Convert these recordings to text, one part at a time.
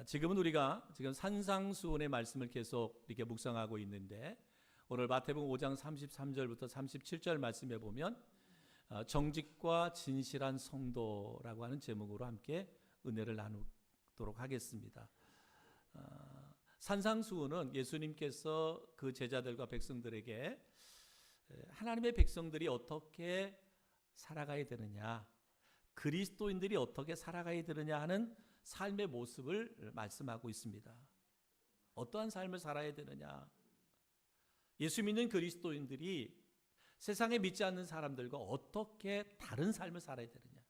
지금은 우리가 산상수훈의 말씀을 계속 이렇게 묵상하고 있는데 오늘 마태복음 5장 33절부터 37절 말씀에 보면 정직과 진실한 성도라고 하는 제목으로 함께 은혜를 나누도록 하겠습니다. 산상수훈은 예수님께서 그 제자들과 백성들에게 하나님의 백성들이 어떻게 살아가야 되느냐, 그리스도인들이 어떻게 살아가야 되느냐 하는 삶의 모습을 말씀하고 있습니다. 어떠한 삶을 살아야 되느냐, 예수 믿는 그리스도인들이 세상에 믿지 않는 사람들과 어떻게 다른 삶을 살아야 되느냐.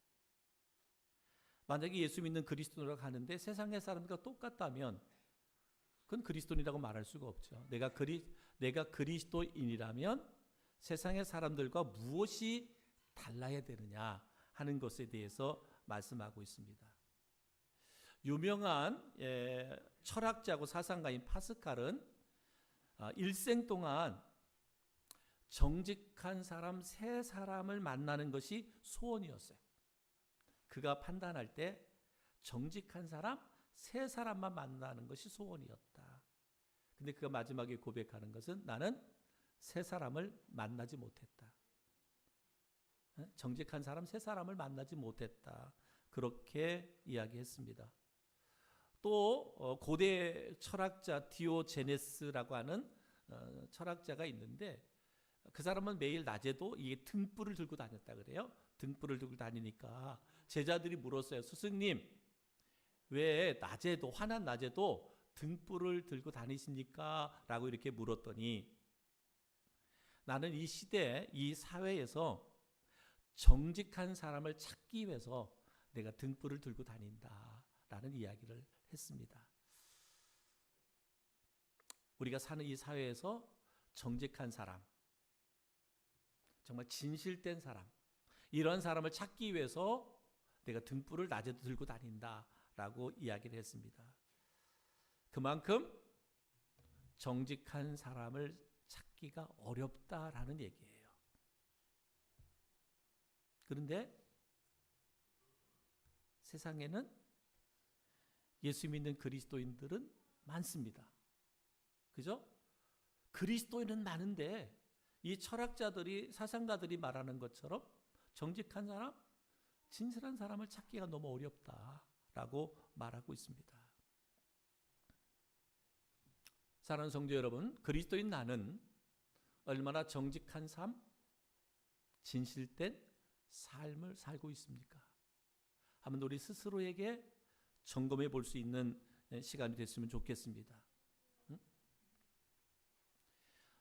만약에 예수 믿는 그리스도인으로 가는데 세상의 사람들과 똑같다면 그건 그리스도인이라고 말할 수가 없죠. 내가 그리스도인이라면 세상의 사람들과 무엇이 달라야 되느냐 하는 것에 대해서 말씀하고 있습니다. 유명한 철학자고 사상가인 파스칼은 일생 동안 정직한 사람 세 사람을 만나는 것이 소원이었어요. 그가 판단할 때 정직한 사람 세 사람만 만나는 것이 소원이었다. 근데 그가 마지막에 고백하는 것은 나는 세 사람을 만나지 못했다. 정직한 사람 세 사람을 못했다. 그렇게 이야기했습니다. 또 고대 철학자 디오제네스라고 하는 철학자가 있는데 그 사람은 매일 낮에도 이 등불을 들고 다녔다 그래요. 등불을 들고 다니니까 제자들이 물었어요. 스승님, 왜 낮에도, 환한 낮에도 등불을 들고 다니십니까? 라고 이렇게 물었더니 나는 이 시대, 이 사회에서 정직한 사람을 찾기 위해서 내가 등불을 들고 다닌다 라는 이야기를 했습니다. 우리가 사는 이 사회에서 정직한 사람, 정말 진실된 사람, 이런 사람을 찾기 위해서 내가 등불을 낮에도 들고 다닌다라고 이야기를 했습니다. 그만큼 정직한 사람을 찾기가 어렵다라는 얘기예요. 그런데 세상에는 예수 믿는 그리스도인들은 많습니다. 그죠? 그리스도인은 많은데 이 철학자들이, 사상가들이 말하는 것처럼 정직한 사람, 진실한 사람을 찾기가 너무 어렵다라고 말하고 있습니다. 사랑하는 성도 여러분, 그리스도인 나는 얼마나 정직한 삶, 진실된 삶을 살고 있습니까? 한번 우리 스스로에게 점검해 볼 수 있는 시간이 됐으면 좋겠습니다.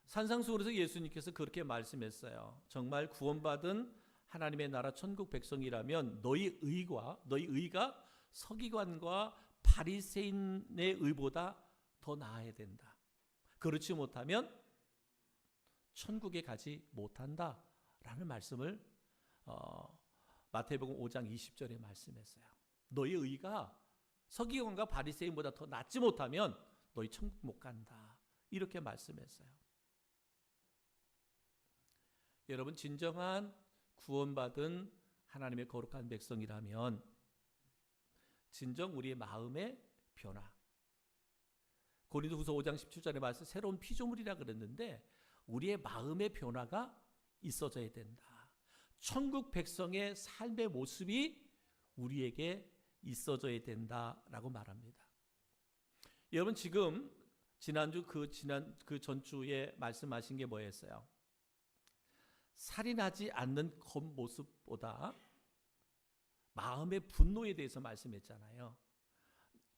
산상수훈에서 예수님께서 그렇게 말씀했어요. 정말 구원받은 하나님의 나라 천국 백성이라면 너희 의가 서기관과 바리새인의 의보다 더 나아야 된다. 그렇지 못하면 천국에 가지 못한다라는 말씀을 마태복음 5장 20절에 말씀했어요. 너희 의가 서기관과 바리새인보다 더 낫지 못하면 너희 천국 못 간다. 이렇게 말씀했어요. 여러분, 진정한 구원받은 하나님의 거룩한 백성이라면 진정 우리의 마음의 변화, 고린도후서 5장 17절에 말씀 새로운 피조물이라 그랬는데 우리의 마음의 변화가 있어져야 된다. 천국 백성의 삶의 모습이 우리에게 있어져야 된다라고 말합니다. 여러분, 지금 지난주 그 전주에 말씀하신 게 뭐였어요? 살인하지 않는 겉모습보다 마음의 분노에 대해서 말씀했잖아요.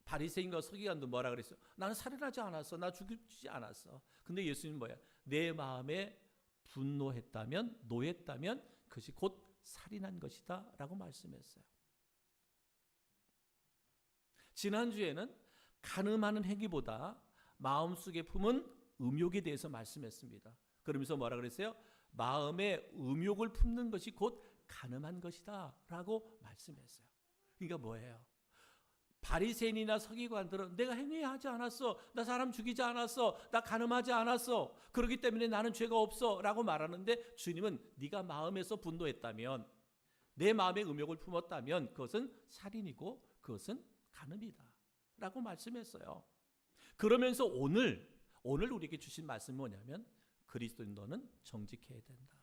바리새인과 서기관도 뭐라 그랬어요? 나는 살인하지 않았어. 나 죽이지 않았어. 근데 예수님은 뭐야? 내 마음에 분노했다면, 노했다면 그것이 곧 살인한 것이다 라고 말씀했어요. 지난주에는 간음하는 행위보다 마음속에 품은 음욕에 대해서 말씀했습니다. 그러면서 뭐라 그랬어요? 마음에 음욕을 품는 것이 곧 간음한 것이다 라고 말씀했어요. 그러니까 뭐예요? 바리새인이나 서기관들은 내가 행위하지 않았어, 나 사람 죽이지 않았어, 나 간음하지 않았어, 그렇기 때문에 나는 죄가 없어 라고 말하는데 주님은 네가 마음에서 분노했다면, 내 마음에 음욕을 품었다면 그것은 살인이고 그것은 간음이다. 라고 말씀했어요. 그러면서 오늘 우리에게 주신 말씀이 뭐냐면 그리스도인 너는 정직해야 된다.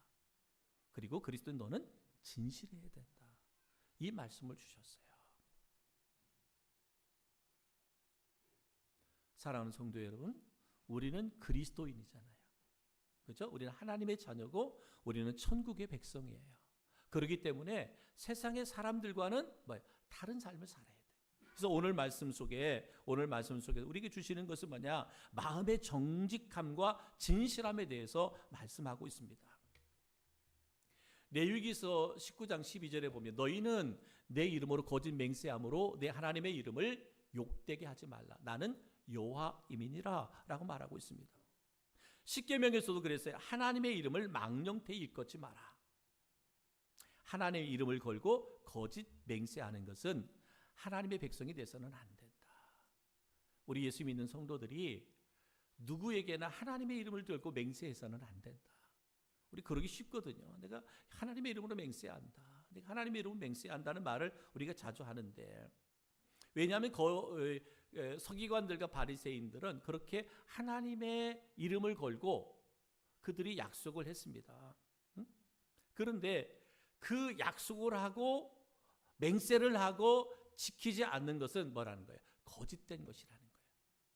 그리고 그리스도인 너는 진실해야 된다. 이 말씀을 주셨어요. 사랑하는 성도 여러분, 우리는 그리스도인이잖아요. 그렇죠? 우리는 하나님의 자녀고 우리는 천국의 백성이에요. 그렇기 때문에 세상의 사람들과는 다른 삶을 살아야 돼요. 그래서 오늘 말씀 속에 우리에게 주시는 것은 뭐냐? 마음의 정직함과 진실함에 대해서 말씀하고 있습니다. 레위기서 19장 12절에 보면 너희는 내 이름으로 거짓 맹세함으로 내 하나님의 이름을 욕되게 하지 말라. 나는 여호와임이니라 라고 말하고 있습니다. 십계명에서도 그랬어요. 하나님의 이름을 망령되이 일컫지 마라. 하나님의 이름을 걸고 거짓 맹세하는 것은 하나님의 백성이 돼서는 안 된다. 우리 예수 믿는 성도들이 누구에게나 하나님의 이름을 들고 맹세해서는 안 된다. 우리 그러기 쉽거든요. 내가 하나님의 이름으로 맹세한다. 내가 하나님의 이름으로 맹세한다는 말을 우리가 자주 하는데, 왜냐하면 서기관들과 바리새인들은 그렇게 하나님의 이름을 걸고 그들이 약속을 했습니다. 그런데 그 약속을 하고 맹세를 하고 지키지 않는 것은 뭐라는 거예요? 거짓된 것이라는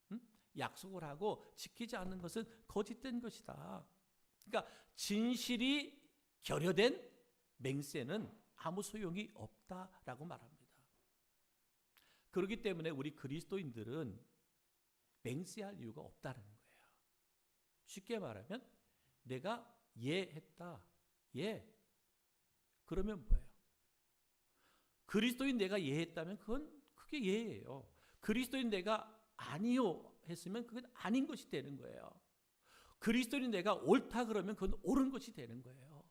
거예요. 약속을 하고 지키지 않는 것은 거짓된 것이다. 그러니까 진실이 결여된 맹세는 아무 소용이 없다라고 말합니다. 그렇기 때문에 우리 그리스도인들은 맹세할 이유가 없다는 거예요. 쉽게 말하면 내가 했다. 그러면 뭐예요? 그리스도인 내가 했다면 그게 예예요. 그리스도인 내가 아니요 했으면 그건 아닌 것이 되는 거예요. 그리스도인 내가 옳다 그러면 그건 옳은 것이 되는 거예요.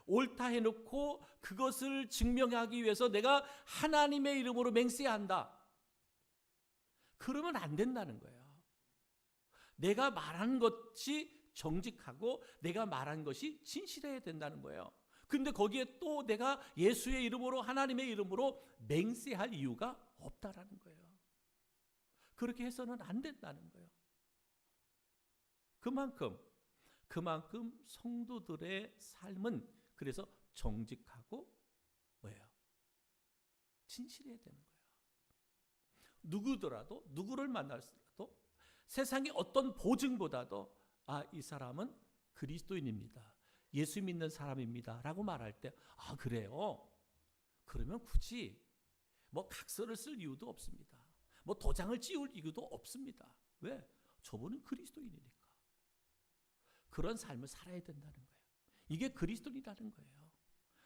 옳다 해놓고 그것을 증명하기 위해서 내가 하나님의 이름으로 맹세한다. 그러면 안 된다는 거예요. 내가 말한 것이 정직하고 내가 말한 것이 진실해야 된다는 거예요. 근데 거기에 또 내가 예수의 이름으로 하나님의 이름으로 맹세할 이유가 없다라는 거예요. 그렇게 해서는 안 된다는 거예요. 그만큼 성도들의 삶은 그래서 정직하고 뭐예요? 진실해야 되는 거예요. 누구더라도 누구를 만날수라도 세상의 어떤 보증보다도 이 사람은 그리스도인입니다. 예수 믿는 사람입니다. 라고 말할 때 그래요? 그러면 굳이 각서를 쓸 이유도 없습니다. 도장을 찌울 이유도 없습니다. 왜? 저분은 그리스도인이니까. 그런 삶을 살아야 된다는 거예요. 이게 그리스도인이라는 거예요.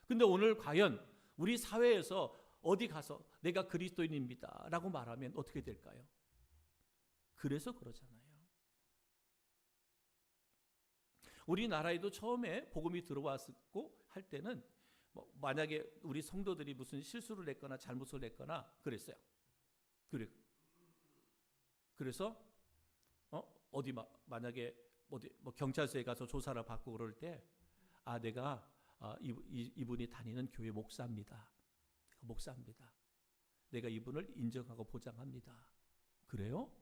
근데 오늘 과연 우리 사회에서 어디 가서 내가 그리스도인입니다 라고 말하면 어떻게 될까요? 그래서 그러잖아요. 우리나라에도 처음에 복음이 들어왔고 할 때는 만약에 우리 성도들이 무슨 실수를 했거나 잘못을 했거나 그랬어요. 그래서 어디 만약에 경찰서에 가서 조사를 받고 그럴 때 내가 이분이 다니는 교회 목사입니다. 내가 이분을 인정하고 보장합니다. 그래요?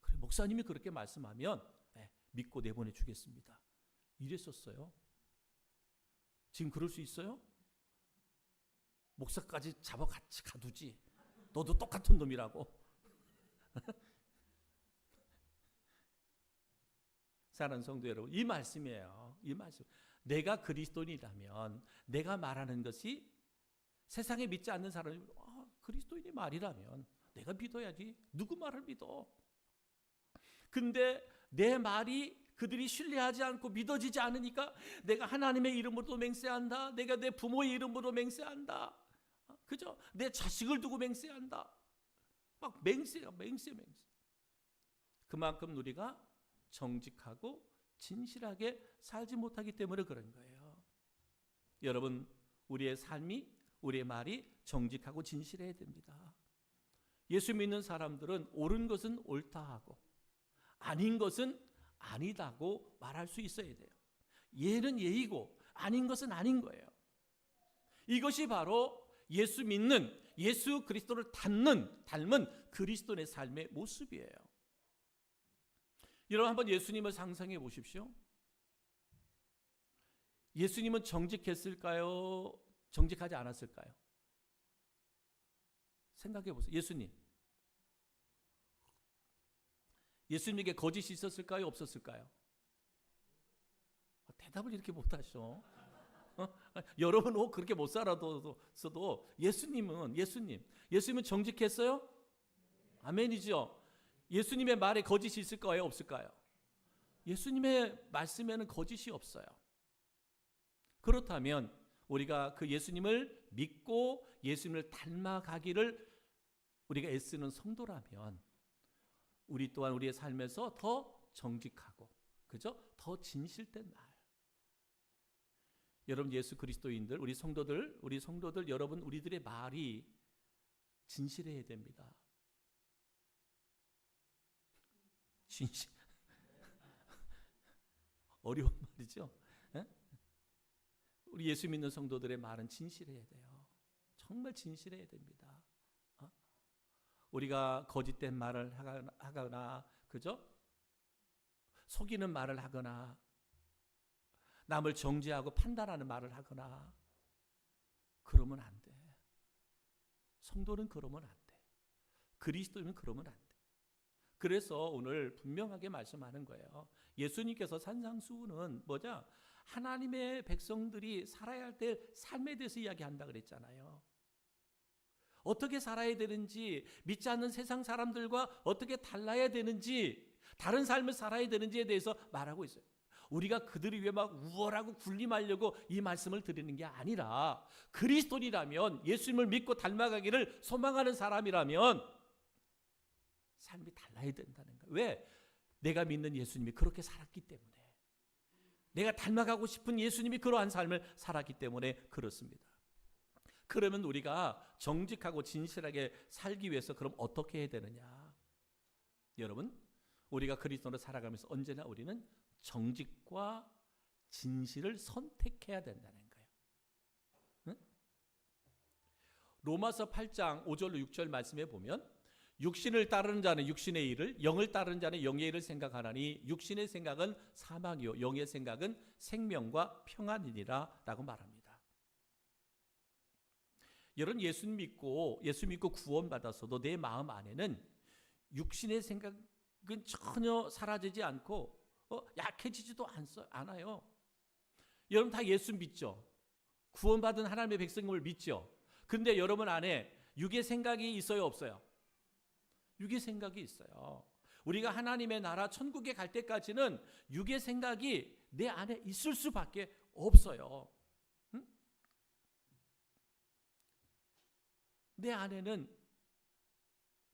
그래, 목사님이 그렇게 말씀하면 믿고 내보내 주겠습니다. 이랬었어요. 지금 그럴 수 있어요? 목사까지 잡아 같이 가두지. 너도 똑같은 놈이라고. 사랑하는 성도 여러분, 이 말씀이에요. 이 말씀. 내가 그리스도인이라면 내가 말하는 것이 세상에 믿지 않는 사람이 그리스도인의 말이라면 내가 믿어야지. 누구 말을 믿어? 근데 내 말이 그들이 신뢰하지 않고 믿어지지 않으니까 내가 하나님의 이름으로 맹세한다. 내가 내 부모의 이름으로 맹세한다. 그죠? 내 자식을 두고 맹세한다. 맹세. 그만큼 우리가 정직하고 진실하게 살지 못하기 때문에 그런 거예요. 여러분, 우리의 삶이, 우리의 말이 정직하고 진실해야 됩니다. 예수 믿는 사람들은 옳은 것은 옳다 하고 아닌 것은 아니다고 말할 수 있어야 돼요. 예는 예이고 아닌 것은 아닌 거예요. 이것이 바로 예수 믿는 예수 그리스도를 닮은 그리스도인의 삶의 모습이에요. 여러분 한번 예수님을 상상해 보십시오. 예수님은 정직했을까요? 정직하지 않았을까요? 생각해 보세요. 예수님에게 거짓이 있었을까요? 없었을까요? 대답을 이렇게 못하셔. 여러분 그렇게 못 살아도 예수님은 정직했어요? 아멘이죠. 예수님의 말에 거짓이 있을까요? 없을까요? 예수님의 말씀에는 거짓이 없어요. 그렇다면 우리가 그 예수님을 믿고 예수님을 닮아가기를 우리가 애쓰는 성도라면 우리 또한 우리의 삶에서 더 정직하고, 그죠? 더 진실된 말. 여러분 예수 그리스도인들, 우리 성도들 여러분 우리들의 말이 진실해야 됩니다. 진실. 어려운 말이죠. 에? 우리 예수 믿는 성도들의 말은 진실해야 돼요. 정말 진실해야 됩니다. 우리가 거짓된 말을 하거나, 그죠? 속이는 말을 하거나, 남을 정죄하고 판단하는 말을 하거나, 그러면 안 돼. 성도는 그러면 안 돼. 그리스도인은 그러면 안 돼. 그래서 오늘 분명하게 말씀하는 거예요. 예수님께서 산상수훈은 뭐냐? 하나님의 백성들이 살아야 할 때 삶에 대해서 이야기한다 그랬잖아요. 어떻게 살아야 되는지, 믿지 않는 세상 사람들과 어떻게 달라야 되는지, 다른 삶을 살아야 되는지에 대해서 말하고 있어요. 우리가 그들을 위해 막 우월하고 군림하려고 이 말씀을 드리는 게 아니라, 그리스도인이라면, 예수님을 믿고 닮아가기를 소망하는 사람이라면 삶이 달라야 된다는 거예요. 왜? 내가 믿는 예수님이 그렇게 살았기 때문에, 내가 닮아가고 싶은 예수님이 그러한 삶을 살았기 때문에 그렇습니다. 그러면 우리가 정직하고 진실하게 살기 위해서 그럼 어떻게 해야 되느냐? 여러분, 우리가 그리스도로 살아가면서 언제나 우리는 정직과 진실을 선택해야 된다는 거예요. 응? 로마서 8장 5절로 6절 말씀에 보면 육신을 따르는 자는 육신의 일을, 영을 따르는 자는 영의 일을 생각하나니 육신의 생각은 사망이요 영의 생각은 생명과 평안이니라 라고 말합니다. 여러분 예수 믿고 구원받았어도 내 마음 안에는 육신의 생각은 전혀 사라지지 않고 약해지지도 않아요. 여러분 다 예수 믿죠? 구원받은 하나님의 백성임을 믿죠? 그런데 여러분 안에 육의 생각이 있어요, 없어요? 육의 생각이 있어요. 우리가 하나님의 나라 천국에 갈 때까지는 육의 생각이 내 안에 있을 수밖에 없어요. 응? 내 안에는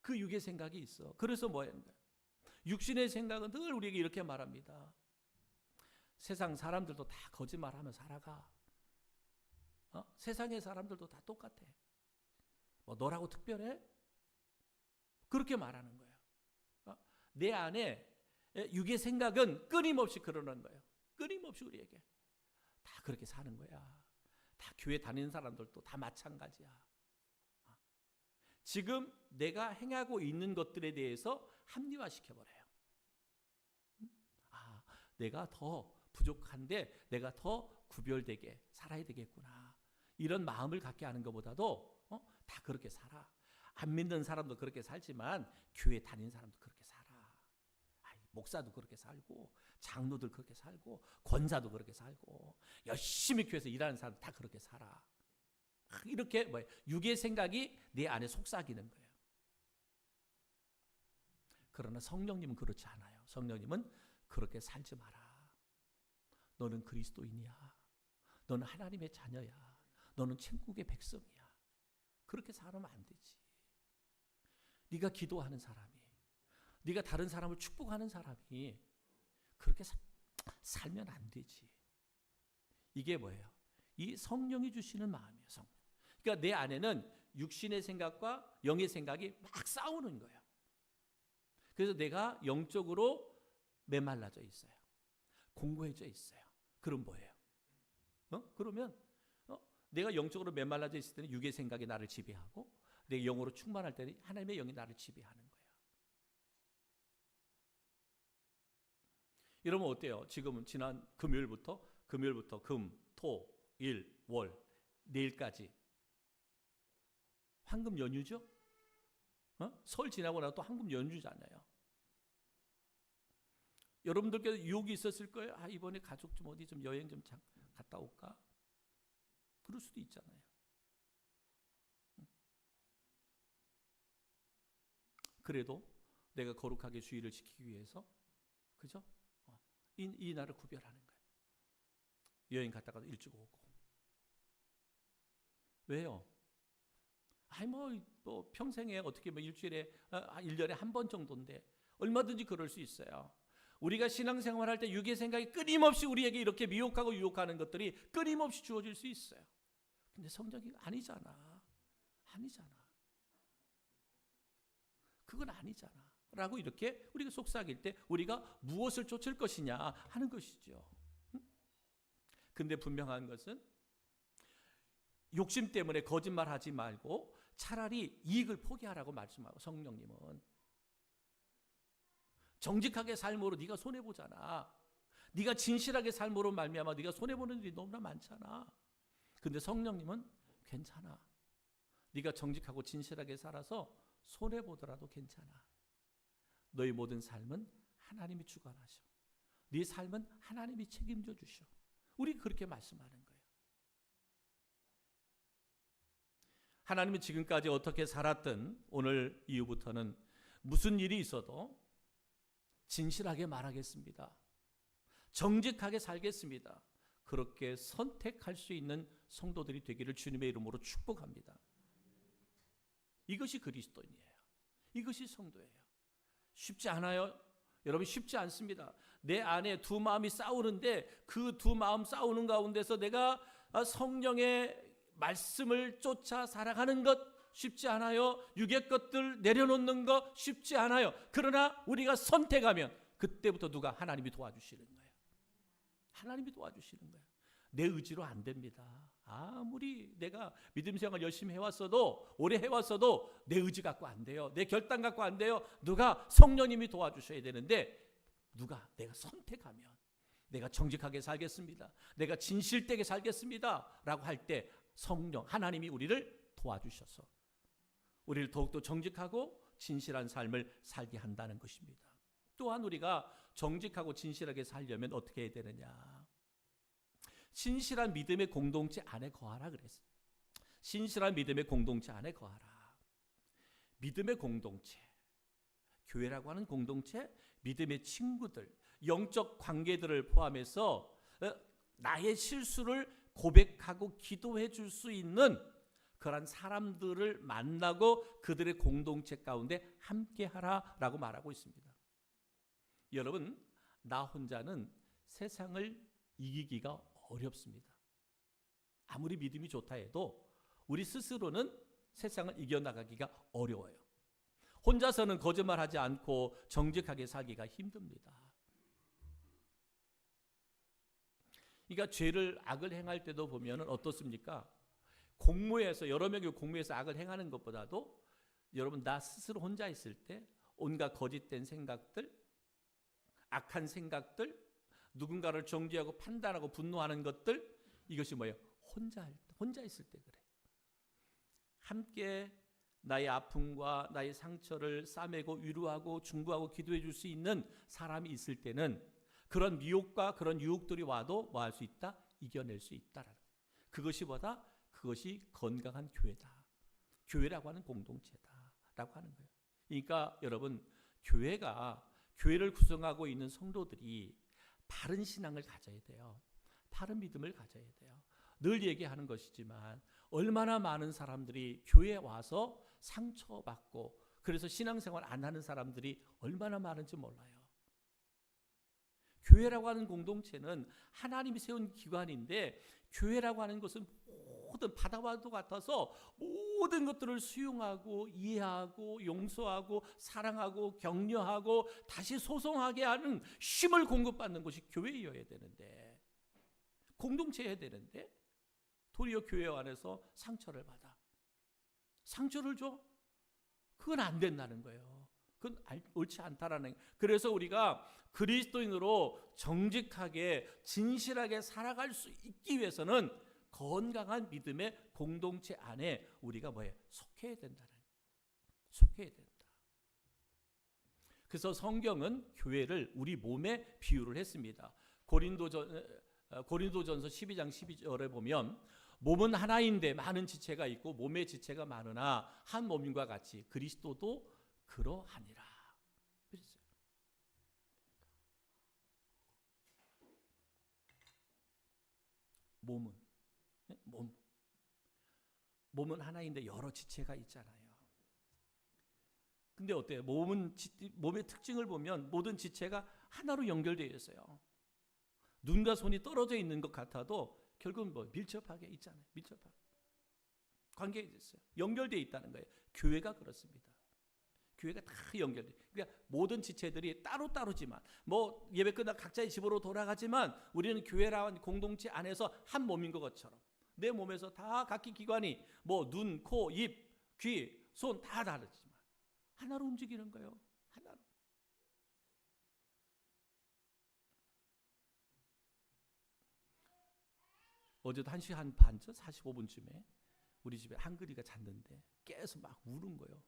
그 육의 생각이 있어. 그래서 뭐 하는 거야? 육신의 생각은 늘 우리에게 이렇게 말합니다. 세상 사람들도 다 거짓말하며 살아가. 세상의 사람들도 다 똑같아. 뭐 너라고 특별해? 그렇게 말하는 거예요. 내 안에 육의 생각은 끊임없이 그러는 거예요. 끊임없이 우리에게 다 그렇게 사는 거야. 다 교회 다니는 사람들도 다 마찬가지야. 지금 내가 행하고 있는 것들에 대해서 합리화시켜버려요. 내가 더 부족한데 내가 더 구별되게 살아야 되겠구나. 이런 마음을 갖게 하는 것보다도 다 그렇게 살아. 안 믿는 사람도 그렇게 살지만 교회 다니는 사람도 그렇게 살아. 목사도 그렇게 살고 장로들 그렇게 살고 권사도 그렇게 살고 열심히 교회에서 일하는 사람도 다 그렇게 살아. 이렇게 육의 생각이 내 안에 속삭이는 거예요. 그러나 성령님은 그렇지 않아요. 성령님은 그렇게 살지 마라. 너는 그리스도인이야. 너는 하나님의 자녀야. 너는 천국의 백성이야. 그렇게 살면 안 되지. 네가 기도하는 사람이, 네가 다른 사람을 축복하는 사람이 그렇게 살면 안 되지. 이게 뭐예요? 이 성령이 주시는 마음이에요. 성령. 그러니까 내 안에는 육신의 생각과 영의 생각이 막 싸우는 거예요. 그래서 내가 영적으로 메말라져 있어요. 공고해져 있어요. 그럼 뭐예요? 그러면 내가 영적으로 메말라져 있을 때는 육의 생각이 나를 지배하고 내 영으로 충만할 때는 하나님의 영이 나를 지배하는 거예요. 여러분 어때요? 지금은 지난 금요일부터 금, 토, 일, 월, 내일까지 황금 연휴죠? 설 지나고 나서 또 황금 연휴잖아요. 여러분들께서 유혹이 있었을 거예요. 이번에 가족 좀 어디 좀 여행 좀 갔다 올까? 그럴 수도 있잖아요. 그래도 내가 거룩하게 주의를 지키기 위해서, 그죠? 이 날을 구별하는 거예요. 여행 갔다가 일찍 오고. 왜요? 뭐 평생에 어떻게 뭐 일주일에 1년에 한 번 정도인데 얼마든지 그럴 수 있어요. 우리가 신앙생활할 때 육의 생각이 끊임없이 우리에게 이렇게 미혹하고 유혹하는 것들이 끊임없이 주어질 수 있어요. 근데 성경이 아니잖아. 그건 아니잖아. 라고 이렇게 우리가 속삭일 때 우리가 무엇을 쫓을 것이냐 하는 것이죠. 근데 분명한 것은 욕심 때문에 거짓말하지 말고 차라리 이익을 포기하라고 말씀하고, 성령님은 정직하게 삶으로 네가 손해보잖아. 네가 진실하게 삶으로 말미암아 네가 손해보는 일이 너무나 많잖아. 근데 성령님은 괜찮아. 네가 정직하고 진실하게 살아서 손해보더라도 괜찮아. 너희 모든 삶은 하나님이 주관하셔. 네 삶은 하나님이 책임져 주셔. 우리 그렇게 말씀하는 거예요. 하나님은 지금까지 어떻게 살았든 오늘 이후부터는 무슨 일이 있어도 진실하게 말하겠습니다. 정직하게 살겠습니다. 그렇게 선택할 수 있는 성도들이 되기를 주님의 이름으로 축복합니다. 이것이 그리스도인이에요. 이것이 성도예요. 쉽지 않아요? 여러분, 쉽지 않습니다. 내 안에 두 마음이 싸우는데 그 두 마음 싸우는 가운데서 내가 성령의 말씀을 쫓아 살아가는 것 쉽지 않아요. 육의 것들 내려놓는 것 쉽지 않아요. 그러나 우리가 선택하면 그때부터 누가? 하나님이 도와주시는 거예요. 하나님이 도와주시는 거예요. 내 의지로 안 됩니다. 아무리 내가 믿음 생활 열심히 해왔어도, 오래 해왔어도 내 의지 갖고 안 돼요. 내 결단 갖고 안 돼요. 누가? 성령님이 도와주셔야 되는데, 누가? 내가 선택하면 내가 정직하게 살겠습니다, 내가 진실되게 살겠습니다 라고 할 때 성령 하나님이 우리를 도와주셔서 우리를 더욱더 정직하고 진실한 삶을 살게 한다는 것입니다. 또한 우리가 정직하고 진실하게 살려면 어떻게 해야 되느냐? 신실한 믿음의 공동체 안에 거하라 그랬어요. 신실한 믿음의 공동체 안에 거하라. 믿음의 공동체, 교회라고 하는 공동체, 믿음의 친구들, 영적 관계들을 포함해서 나의 실수를 고백하고 기도해 줄 수 있는 그런 사람들을 만나고 그들의 공동체 가운데 함께하라라고 말하고 있습니다. 여러분, 나 혼자는 세상을 이기기가 어렵습니다. 아무리 믿음이 좋다 해도 우리 스스로는 세상을 이겨나가기가 어려워요. 혼자서는 거짓말하지 않고 정직하게 살기가 힘듭니다. 그러니까 죄를, 악을 행할 때도 보면 어떻습니까? 공모해서, 여러 명이 공모해서 악을 행하는 것보다도 여러분, 나 스스로 혼자 있을 때 온갖 거짓된 생각들, 악한 생각들, 누군가를 정죄하고 판단하고 분노하는 것들, 이것이 뭐예요? 혼자 있을 때 그래. 함께 나의 아픔과 나의 상처를 싸매고 위로하고 중보하고 기도해 줄 수 있는 사람이 있을 때는 그런 미혹과 그런 유혹들이 와도 뭐 할 수 있다? 이겨낼 수 있다라는, 그것이 건강한 교회다. 교회라고 하는 공동체다라고 하는 거예요. 그러니까 여러분, 교회를 구성하고 있는 성도들이 바른 신앙을 가져야 돼요. 바른 믿음을 가져야 돼요. 늘 얘기하는 것이지만 얼마나 많은 사람들이 교회에 와서 상처받고 그래서 신앙생활 안 하는 사람들이 얼마나 많은지 몰라요. 교회라고 하는 공동체는 하나님이 세운 기관인데, 교회라고 하는 것은 모든 바다와도 같아서 모든 것들을 수용하고 이해하고 용서하고 사랑하고 격려하고 다시 소송하게 하는 힘을 공급받는 것이 교회여야 되는데, 공동체여야 되는데 도리어 교회 안에서 상처를 받아, 상처를 줘? 그건 안 된다는 거예요. 그건 옳지 않다라는 거예요. 그래서 우리가 그리스도인으로 정직하게 진실하게 살아갈 수 있기 위해서는 건강한 믿음의 공동체 안에 우리가 뭐예요? 속해야 된다는 거예요. 속해야 된다. 그래서 성경은 교회를 우리 몸에 비유를 했습니다. 고린도전서 12장 12절에 보면 몸은 하나인데 많은 지체가 있고 몸의 지체가 많으나 한 몸과 같이 그리스도도 그러하니라. 몸은 하나인데 여러 지체가 있잖아요. 근데 어때요? 몸의 특징을 보면 모든 지체가 하나로 연결되어 있어요. 눈과 손이 떨어져 있는 것 같아도 결국은 밀접하게 있잖아요. 밀접하게 관계가 있어요. 연결되어 있다는 거예요. 교회가 그렇습니다. 교회가 다 연결돼. 그러니까 모든 지체들이 따로따로지만 예배 끝나 각자의 집으로 돌아가지만 우리는 교회라는 공동체 안에서 한 몸인 것처럼 내 몸에서 다 각기 기관이 눈, 코, 입, 귀, 손 다 다르지만 하나로 움직이는 거예요. 하나로. 어제도 1시간 반, 45분쯤에 우리 집에 한글이가 잤는데 깨서 막 우는 거예요.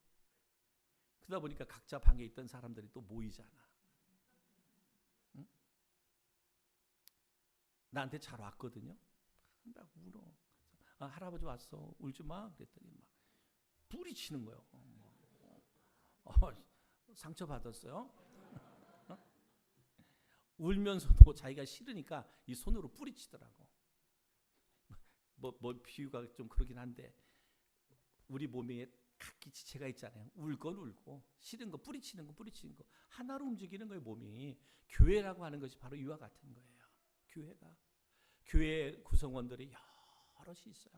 그러다 보니까 각자 방에 있던 사람들이 또 모이잖아. 응? 나한테 잘 왔거든요. 막 울어. 할아버지 왔어. 울지 마. 그랬더니 막 뿌리치는 거예요. 상처 받았어요. 울면서도 자기가 싫으니까 이 손으로 뿌리치더라고. 비유가 좀 그러긴 한데 우리 몸에 각기 지체가 있잖아요. 울건 울고 싫은 거 뿌리치는 거 하나로 움직이는 거예요. 몸이. 교회라고 하는 것이 바로 이와 같은 거예요. 교회 구성원들이 여럿이 있어요.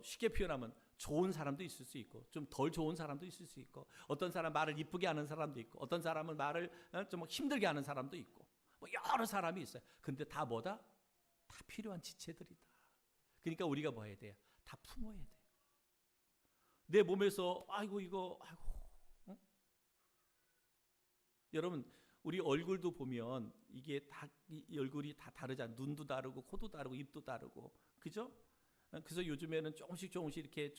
쉽게 표현하면 좋은 사람도 있을 수 있고 좀 덜 좋은 사람도 있을 수 있고 어떤 사람 말을 이쁘게 하는 사람도 있고 어떤 사람은 말을 좀 힘들게 하는 사람도 있고 여러 사람이 있어요. 근데 다 다 필요한 지체들이다. 그러니까 우리가 뭐 해야 돼요? 다 품어야 돼요. 내 몸에서 응? 여러분 우리 얼굴도 보면 이게 다 이 얼굴이 다 다르잖아요. 눈도 다르고 코도 다르고 입도 다르고 그죠? 그래서 요즘에는 조금씩 이렇게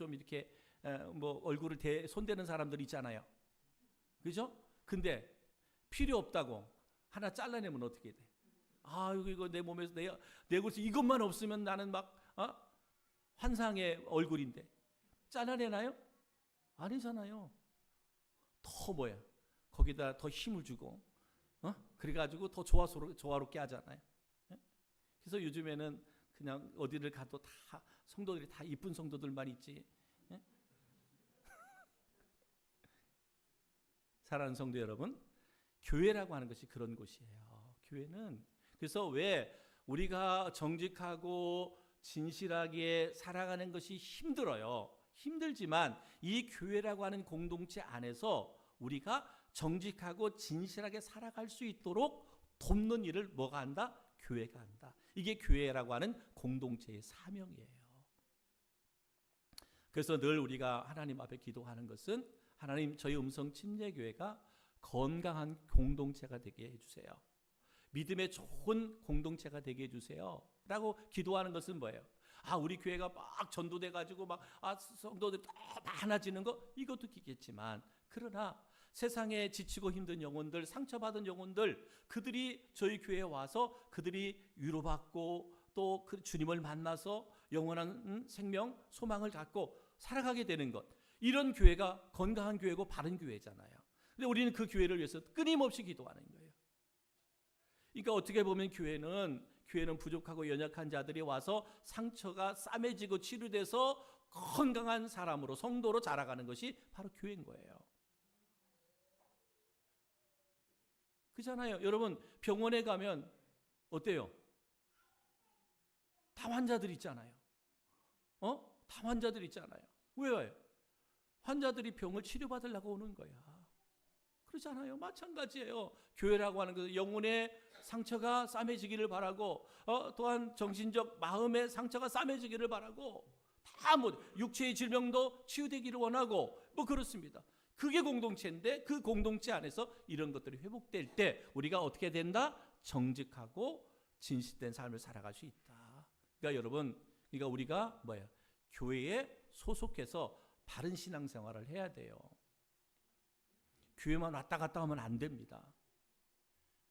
얼굴을 손대는 사람들 있잖아요. 그죠? 근데 필요 없다고 하나 잘라내면 어떻게 돼? 이거 내 몸에서 내 얼굴에서 이것만 없으면 나는 환상의 얼굴인데 잘라내나요? 아니잖아요. 더 거기다 더 힘을 주고 그래가지고 더 조화롭게 하잖아요. 그래서 요즘에는 그냥 어디를 가도 다 성도들이 다 이쁜 성도들만 있지. 사랑하는 성도 여러분, 교회라고 하는 것이 그런 곳이에요. 교회는 그래서 왜 우리가 정직하고 진실하게 살아가는 것이 힘들어요. 힘들지만 이 교회라고 하는 공동체 안에서 우리가 정직하고 진실하게 살아갈 수 있도록 돕는 일을 뭐가 한다? 교회가 한다. 이게 교회라고 하는 공동체의 사명이에요. 그래서 늘 우리가 하나님 앞에 기도하는 것은 하나님 저희 음성 침례교회가 건강한 공동체가 되게 해주세요. 믿음의 좋은 공동체가 되게 해주세요. 라고 기도하는 것은 뭐예요? 우리 교회가 막 전도돼가지고 성도들이 더 많아지는 거 이것도 기겠지만 그러나 세상에 지치고 힘든 영혼들, 상처받은 영혼들 그들이 저희 교회에 와서 그들이 위로받고 또 그 주님을 만나서 영원한 생명, 소망을 갖고 살아가게 되는 것 이런 교회가 건강한 교회고 바른 교회잖아요. 근데 우리는 그 교회를 위해서 끊임없이 기도하는 거예요. 그러니까 어떻게 보면 교회는 부족하고 연약한 자들이 와서 상처가 싸매지고 치료돼서 건강한 사람으로 성도로 자라가는 것이 바로 교회인 거예요. 그렇잖아요. 여러분 병원에 가면 어때요? 다 환자들 있잖아요. 다 환자들 있잖아요. 왜요? 환자들이 병을 치료받으려고 오는 거야. 그렇잖아요. 마찬가지예요. 교회라고 하는 것은 영혼의 상처가 싸매지기를 바라고 또한 정신적 마음의 상처가 싸매지기를 바라고 다 뭐 육체의 질병도 치유되기를 원하고 뭐 그렇습니다. 그게 공동체인데 그 공동체 안에서 이런 것들이 회복될 때 우리가 어떻게 된다? 정직하고 진실된 삶을 살아갈 수 있다. 그러니까 여러분, 그러니까 우리가 뭐예요? 교회에 소속해서 바른 신앙생활을 해야 돼요. 교회만 왔다 갔다 하면 안 됩니다.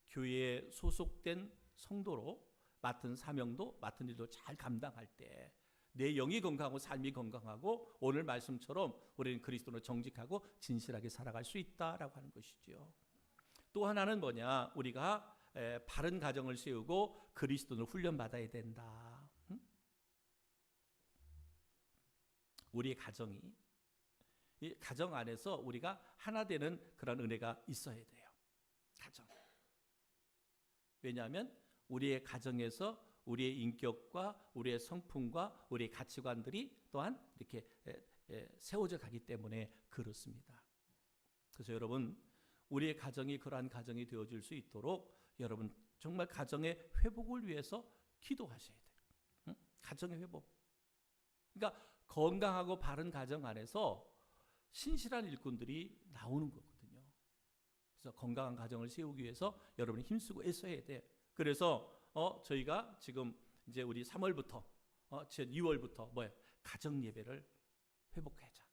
교회에 소속된 성도로 맡은 사명도 맡은 일도 잘 감당할 때 내 영이 건강하고 삶이 건강하고 오늘 말씀처럼 우리는 그리스도로 정직하고 진실하게 살아갈 수 있다라고 하는 것이죠. 또 하나는 뭐냐? 우리가 바른 가정을 세우고 그리스도를 훈련받아야 된다. 우리의 가정이, 이 가정 안에서 우리가 하나 되는 그런 은혜가 있어야 돼요. 가정. 왜냐하면 우리의 가정에서 우리의 인격과 우리의 성품과 우리의 가치관들이 또한 이렇게 세워져 가기 때문에 그렇습니다. 그래서 여러분, 우리의 가정이 그러한 가정이 되어질 수 있도록 여러분 정말 가정의 회복을 위해서 기도하셔야 돼요. 응? 가정의 회복. 그러니까 건강하고 바른 가정 안에서 신실한 일꾼들이 나오는 거거든요. 그래서 건강한 가정을 세우기 위해서 여러분이 힘쓰고 애써야 돼. 그래서 저희가 지금 이제 우리 3월부터 2월부터 뭐예요? 가정 예배를 회복하자.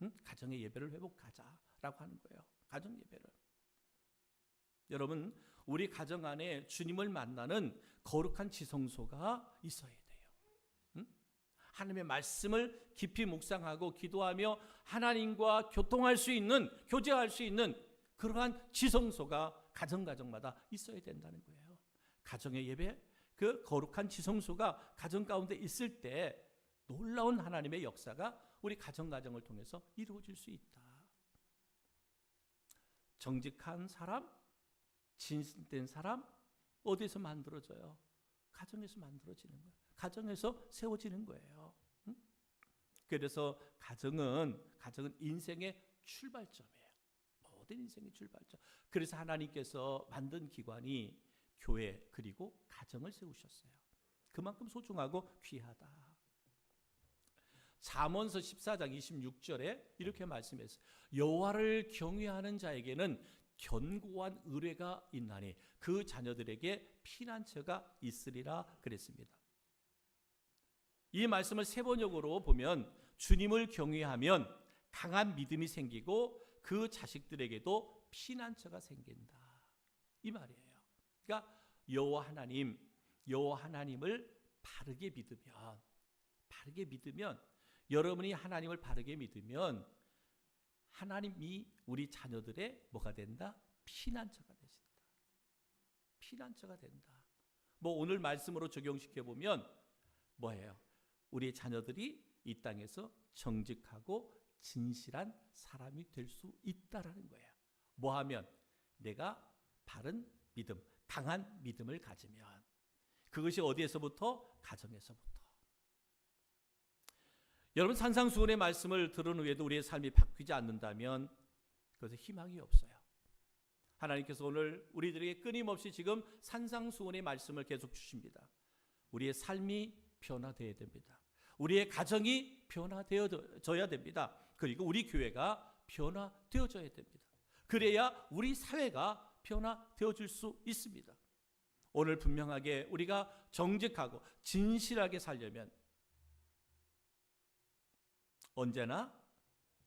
응? 가정의 예배를 회복하자라고 하는 거예요. 가정 예배를. 여러분, 우리 가정 안에 주님을 만나는 거룩한 지성소가 있어야 돼요. 응? 하나님의 말씀을 깊이 묵상하고 기도하며 하나님과 교통할 수 있는, 교제할 수 있는 그러한 지성소가 가정마다 있어야 된다는 거예요. 가정의 예배, 그 거룩한 지성소가 가정 가운데 있을 때 놀라운 하나님의 역사가 우리 가정을 통해서 이루어질 수 있다. 정직한 사람, 진실된 사람 어디서 만들어져요? 가정에서 만들어지는 거예요. 가정에서 세워지는 거예요. 응? 그래서 가정은 인생의 출발점이에요. 모든 인생의 출발점. 그래서 하나님께서 만든 기관이 교회 그리고 가정을 세우셨어요. 그만큼 소중하고 귀하다. 잠언서 14장 26절에 이렇게 말씀했어요. 여호와를 경외하는 자에게는 견고한 의뢰가 있나니 그 자녀들에게 피난처가 있으리라 그랬습니다. 이 말씀을 세번역으로 보면 주님을 경외하면 강한 믿음이 생기고 그 자식들에게도 피난처가 생긴다. 이 말이에요. 그러니까 여호와 하나님을 바르게 믿으면 여러분이 하나님을 바르게 믿으면 하나님이 우리 자녀들의 뭐가 된다? 피난처가 되신다. 피난처가 된다. 뭐 오늘 말씀으로 적용시켜 보면 뭐예요? 우리 자녀들이 이 땅에서 정직하고 진실한 사람이 될 수 있다라는 거예요. 뭐 하면? 내가 바른 믿음, 강한 믿음을 가지면. 그것이 어디에서부터? 가정에서부터. 여러분, 산상수훈의 말씀을 들은 후에도 우리의 삶이 바뀌지 않는다면 그것은 희망이 없어요. 하나님께서 오늘 우리들에게 끊임없이 지금 산상수훈의 말씀을 계속 주십니다. 우리의 삶이 변화되어야 됩니다. 우리의 가정이 변화되어져야 됩니다. 그리고 우리 교회가 변화되어져야 됩니다. 그래야 우리 사회가 변화되어질 수 있습니다. 오늘 분명하게 우리가 정직하고 진실하게 살려면 언제나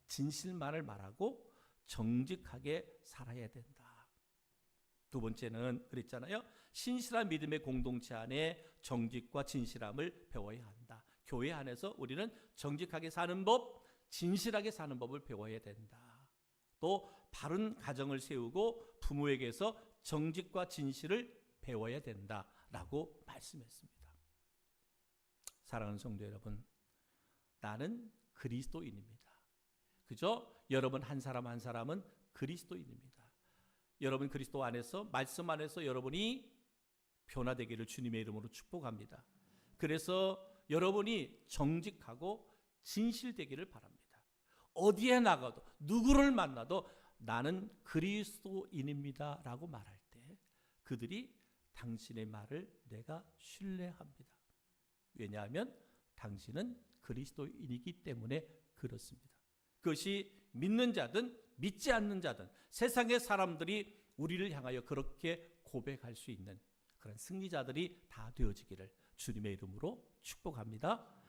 진실만을 말하고 정직하게 살아야 된다. 두 번째는 그랬잖아요. 신실한 믿음의 공동체 안에 정직과 진실함을 배워야 한다. 교회 안에서 우리는 정직하게 사는 법, 진실하게 사는 법을 배워야 된다. 또 바른 가정을 세우고 부모에게서 정직과 진실을 배워야 된다라고 말씀했습니다. 사랑하는 성도 여러분, 나는 그리스도인입니다. 그죠? 여러분 한 사람 한 사람은 그리스도인입니다. 여러분 그리스도 안에서, 말씀 안에서 여러분이 변화되기를 주님의 이름으로 축복합니다. 그래서 여러분이 정직하고 진실되기를 바랍니다. 어디에 나가도 누구를 만나도 나는 그리스도인입니다 라고 말할 때 그들이 당신의 말을 내가 신뢰합니다. 왜냐하면 당신은 그리스도인이기 때문에 그렇습니다. 그것이 믿는 자든 믿지 않는 자든 세상의 사람들이 우리를 향하여 그렇게 고백할 수 있는 그런 승리자들이 다 되어지기를 주님의 이름으로 축복합니다.